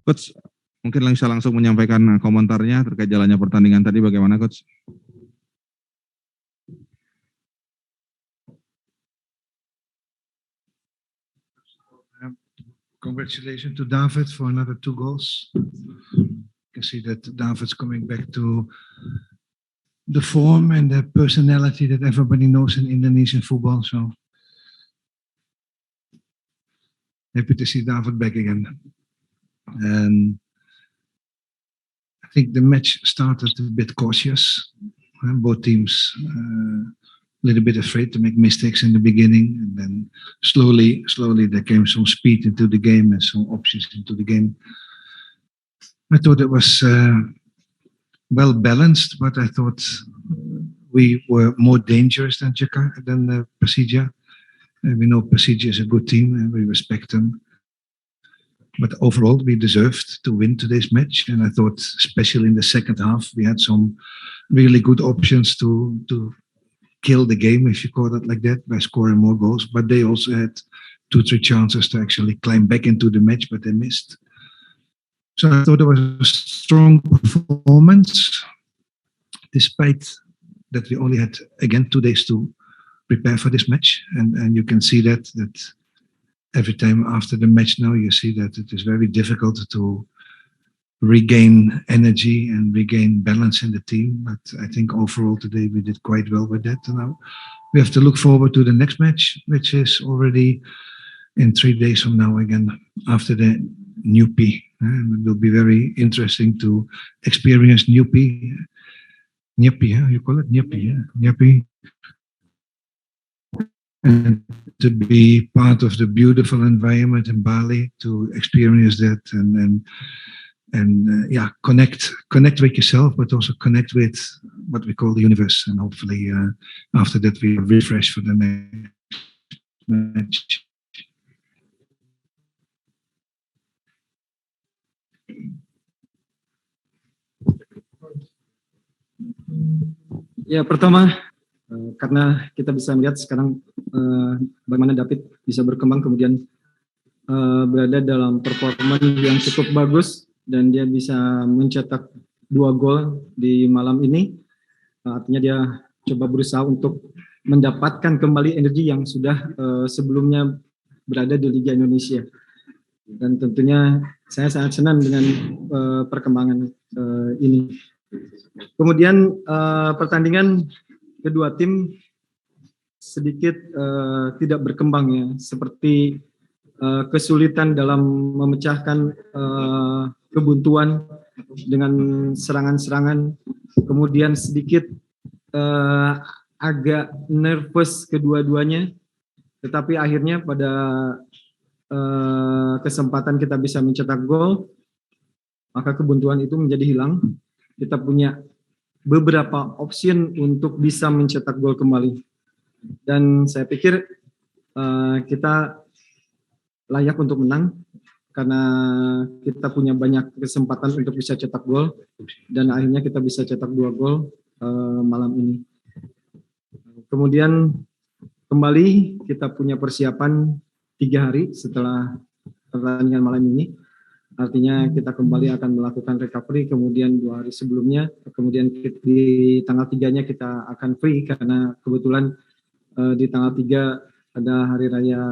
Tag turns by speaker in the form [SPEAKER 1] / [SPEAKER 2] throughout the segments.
[SPEAKER 1] Coach, mungkin bisa langsung menyampaikan komentarnya terkait jalannya pertandingan tadi bagaimana, Coach?
[SPEAKER 2] Congratulations to David for another 2 goals. You can see that David's coming back to the form and the personality that everybody knows in Indonesian football. So happy to see David back again. And I think the match started a bit cautious. Both teams a little bit afraid to make mistakes in the beginning, and then slowly there came some speed into the game and some options into the game. I thought it was well balanced, but I thought we were more dangerous than Persija. We know Persija is a good team and we respect them. But overall, we deserved to win today's match. And I thought, especially in the second half, we had some really good options to kill the game, if you call it like that, by scoring more goals. But they also had 2-3 chances to actually climb back into the match, but they missed. So I thought it was a strong performance, despite that we only had, again, 2 days to prepare for this match. And you can see that every time after the match now, you see that it is very difficult to regain energy and regain balance in the team. But I think overall today we did quite well with that. And now we have to look forward to the next match, which is already in 3 days from now again, after the Newpie. And it will be very interesting to experience Newpie. Nyepi, you call it Nyepi, Nyepi. And to be part of the beautiful environment in Bali, to experience that and connect with yourself, but also connect with what we call the universe. And hopefully after that we are refreshed for the next match.
[SPEAKER 3] Ya, pertama karena kita bisa melihat sekarang bagaimana David bisa berkembang, kemudian berada dalam performa yang cukup bagus dan dia bisa mencetak 2 gol di malam ini. Artinya dia coba berusaha untuk mendapatkan kembali energi yang sudah sebelumnya berada di Liga Indonesia. Dan tentunya saya sangat senang dengan perkembangan ini. Kemudian pertandingan kedua tim sedikit tidak berkembang ya, seperti kesulitan dalam memecahkan kebuntuan dengan serangan-serangan, kemudian sedikit agak nervous kedua-duanya, tetapi akhirnya pada kesempatan kita bisa mencetak gol, maka kebuntuan itu menjadi hilang. Kita punya beberapa option untuk bisa mencetak gol kembali. Dan saya pikir kita layak untuk menang karena kita punya banyak kesempatan untuk bisa cetak gol dan akhirnya kita bisa cetak 2 gol malam ini. Kemudian kembali kita punya persiapan 3 hari setelah pertandingan malam ini. Artinya kita kembali akan melakukan recovery, kemudian 2 hari sebelumnya, kemudian di tanggal 3-nya kita akan free karena kebetulan di tanggal 3 ada hari raya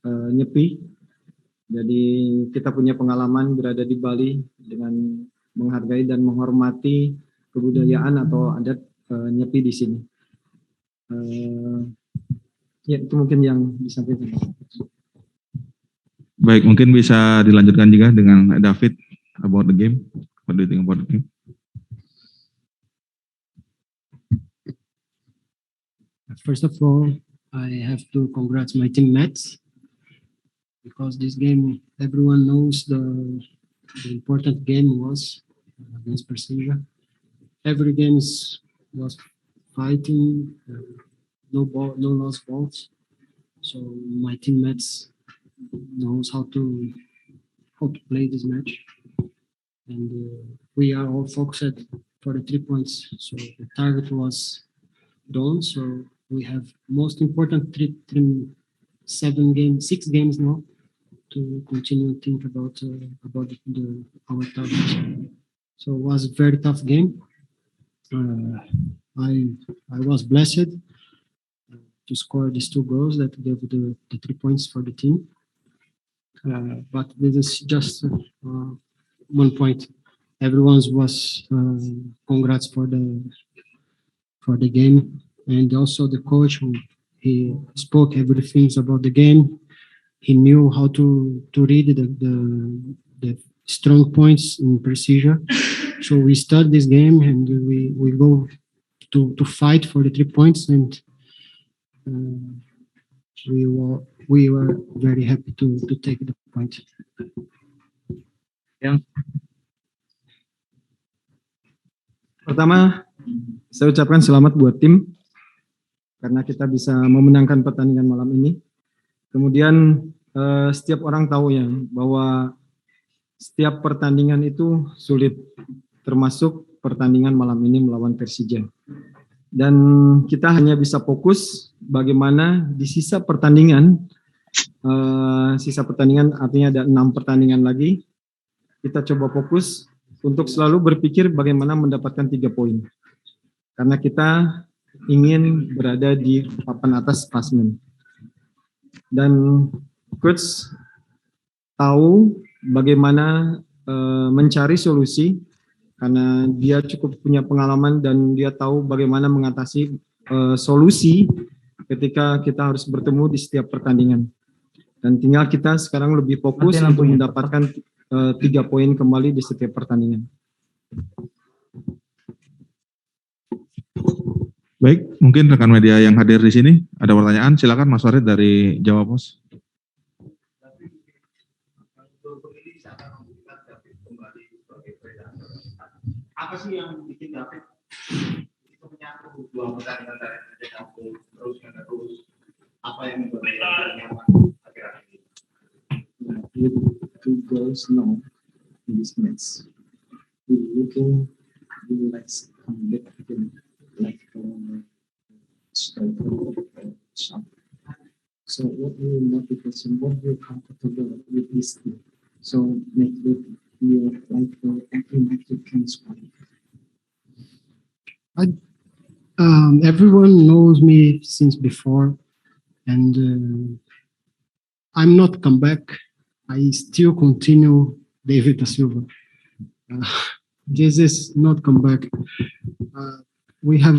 [SPEAKER 3] Nyepi. Jadi kita punya pengalaman berada di Bali dengan menghargai dan menghormati kebudayaan atau adat Nyepi di sini. Ya, itu mungkin yang disampaikan.
[SPEAKER 1] Baik, mungkin bisa dilanjutkan juga dengan David about the game. What do you think about the game?
[SPEAKER 4] First of all, I have to congratulate my teammates because this game, everyone knows the important game was against Persija. Every game was fighting, no lost balls. So my teammates knows how to play this match, and we are all focused for the 3 points. So the target was done. So we have most important 6 games now, to continue think about our targets. So it was a very tough game. I was blessed to score these 2 goals that gave the 3 points for the team. But this is just 1 point. Everyone was congrats for the game, and also the coach who he spoke everything about the game. He knew how to read the strong points in procedure. So we start this game and we go to fight for the 3 points, and we were very happy to take the point.
[SPEAKER 3] Pertama, saya ucapkan selamat buat tim karena kita bisa memenangkan pertandingan malam ini. Kemudian setiap orang tahu ya bahwa setiap pertandingan itu sulit, termasuk pertandingan malam ini melawan Persija. Dan kita hanya bisa fokus bagaimana di sisa pertandingan artinya ada 6 pertandingan lagi, kita coba fokus untuk selalu berpikir bagaimana mendapatkan 3 poin. Karena kita ingin berada di papan atas klasemen. Dan coach tahu bagaimana mencari solusi karena dia cukup punya pengalaman dan dia tahu bagaimana mengatasi solusi ketika kita harus bertemu di setiap pertandingan. Dan tinggal kita sekarang lebih fokus untuk mendapatkan 3 poin kembali di setiap pertandingan.
[SPEAKER 1] Baik, mungkin rekan media yang hadir di sini ada pertanyaan, silakan Mas Farid dari Jawa Pos.
[SPEAKER 5] Apa sih yang bikin David itu menyatu 2 pertandingan dari terus? Apa yang membuat dia nyaman akhir-akhir ini?
[SPEAKER 3] With 2 goals now in this match, we looking like comeback again, like striker shot. So what will motivation? What will comfortable with this team? So make it your like every match you can score.
[SPEAKER 4] Everyone knows me since before, and I'm not come back. I still continue David da Silva. This is not come back. We have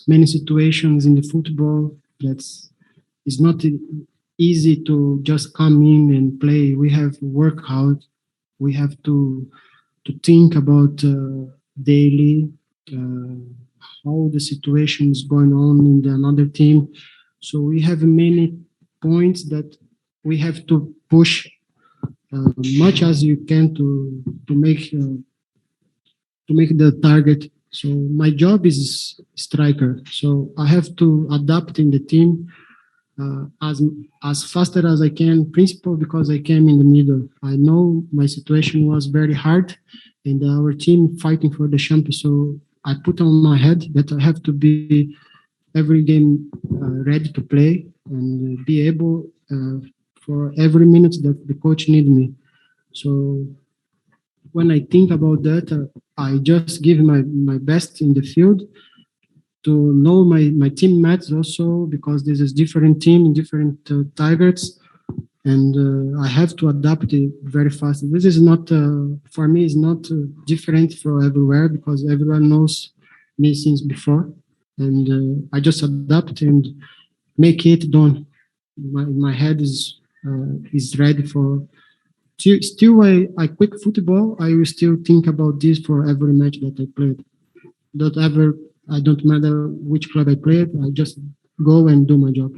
[SPEAKER 4] many situations in the football it's not easy to just come in and play. We have work hard. We have to think about daily how the situation is going on in another team. So we have many points that we have to push much as you can to make the target. So my job is striker. So I have to adapt in the team as faster as I can. Principal because I came in the middle. I know my situation was very hard, and our team fighting for the champion. So I put on my head that I have to be every game ready to play and be able for every minute that the coach needs me. So when I think about that, I just give my best in the field to know my teammates also, because this is different team, different targets, and I have to adapt it very fast. This is not, for me, is not different for everywhere, because everyone knows me since before, and I just adapt and make it done. My head is ready for. Still, I quit football. I will still think about this for every match that I played. I don't matter which club I played. I just go and do my job.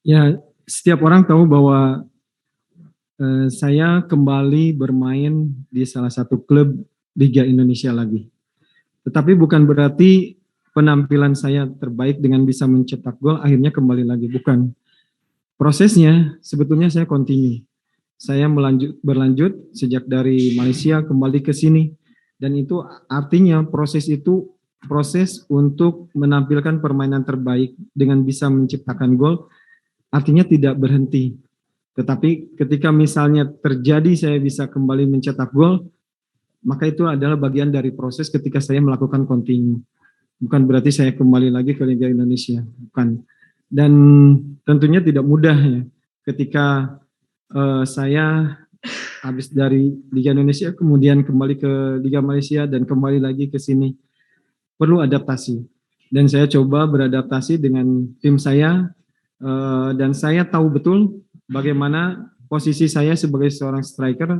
[SPEAKER 3] Ya, setiap orang tahu bahwa saya kembali bermain di salah satu klub Liga Indonesia lagi. Tetapi bukan berarti penampilan saya terbaik dengan bisa mencetak gol akhirnya kembali lagi, bukan. Prosesnya sebetulnya saya continue. Saya berlanjut sejak dari Malaysia kembali ke sini, dan itu artinya proses itu proses untuk menampilkan permainan terbaik dengan bisa menciptakan gol, artinya tidak berhenti. Tetapi ketika misalnya terjadi saya bisa kembali mencetak gol, maka itu adalah bagian dari proses ketika saya melakukan continue. Bukan berarti saya kembali lagi ke Liga Indonesia, bukan. Dan tentunya tidak mudah ya ketika saya habis dari Liga Indonesia kemudian kembali ke Liga Malaysia dan kembali lagi ke sini. Perlu adaptasi. Dan saya coba beradaptasi dengan tim saya dan saya tahu betul bagaimana posisi saya sebagai seorang striker.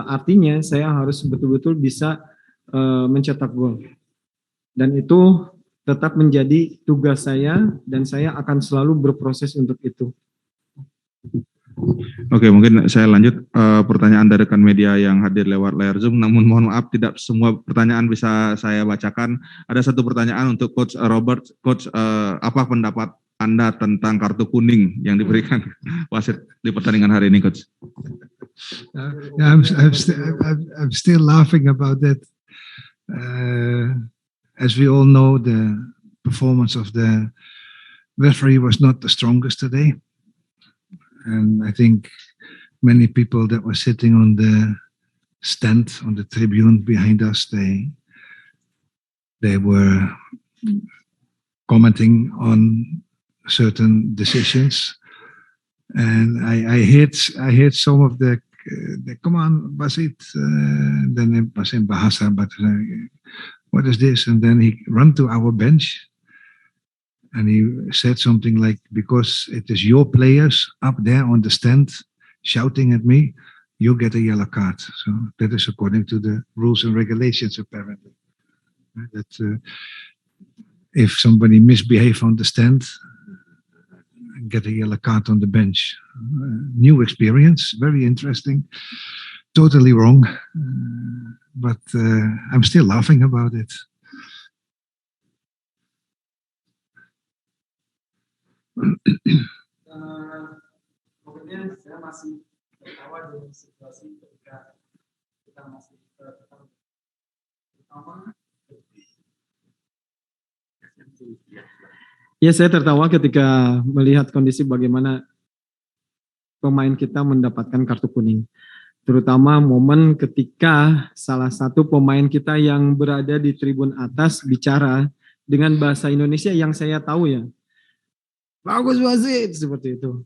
[SPEAKER 3] Artinya saya harus betul-betul bisa mencetak gol. Dan itu tetap menjadi tugas saya dan saya akan selalu berproses untuk itu.
[SPEAKER 1] Oke, mungkin saya lanjut pertanyaan dari rekan media yang hadir lewat layar Zoom. Namun mohon maaf tidak semua pertanyaan bisa saya bacakan. Ada satu pertanyaan untuk Coach Robert. Coach, apa pendapat Anda tentang kartu kuning yang diberikan wasit di pertandingan hari ini, Coach?
[SPEAKER 2] I'm still laughing about that. As we all know, the performance of the referee was not the strongest today. And I think many people that were sitting on the stand, on the tribune behind us, they were commenting on certain decisions. And I heard some of the come on, Basit, then it was in Bahasa, but what is this? And then he ran to our bench and he said something like, because it is your players up there on the stand shouting at me, you get a yellow card. So that is according to the rules and regulations, apparently. That if somebody misbehave on the stand, get a yellow card on the bench. New experience, very interesting. Totally wrong, but I'm still laughing about it.
[SPEAKER 3] Kemudian saya masih tertawa dengan situasi ketika kita masih pertama. Ya, saya tertawa ketika melihat kondisi bagaimana pemain kita mendapatkan kartu kuning. Terutama momen ketika salah satu pemain kita yang berada di tribun atas bicara dengan bahasa Indonesia yang saya tahu ya. Bagus wasit, seperti itu.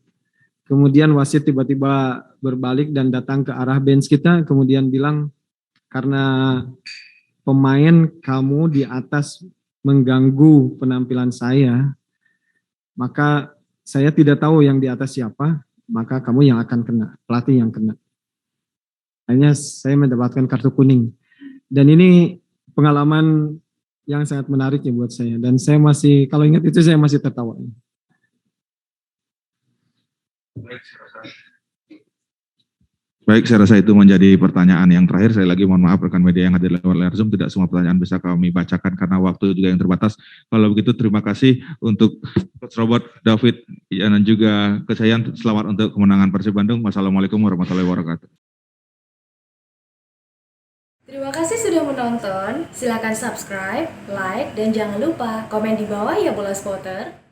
[SPEAKER 3] Kemudian wasit tiba-tiba berbalik dan datang ke arah bench kita, kemudian bilang, karena pemain kamu di atas mengganggu penampilan saya, maka saya tidak tahu yang di atas siapa, maka kamu yang akan kena, pelatih yang kena. Akhirnya saya mendapatkan kartu kuning. Dan ini pengalaman yang sangat menarik ya buat saya. Dan saya masih, kalau ingat itu saya masih tertawa.
[SPEAKER 1] Baik, saya rasa itu menjadi pertanyaan yang terakhir. Saya lagi mohon maaf rekan media yang hadir lewat layar Zoom, tidak semua pertanyaan bisa kami bacakan karena waktu juga yang terbatas. Kalau begitu terima kasih untuk Coach Robert, David, dan juga Coach Yayan. Selamat untuk kemenangan Persib Bandung. Wassalamualaikum warahmatullahi wabarakatuh.
[SPEAKER 6] Terima kasih sudah menonton. Silakan subscribe, like, dan jangan lupa komen di bawah ya bola spotter.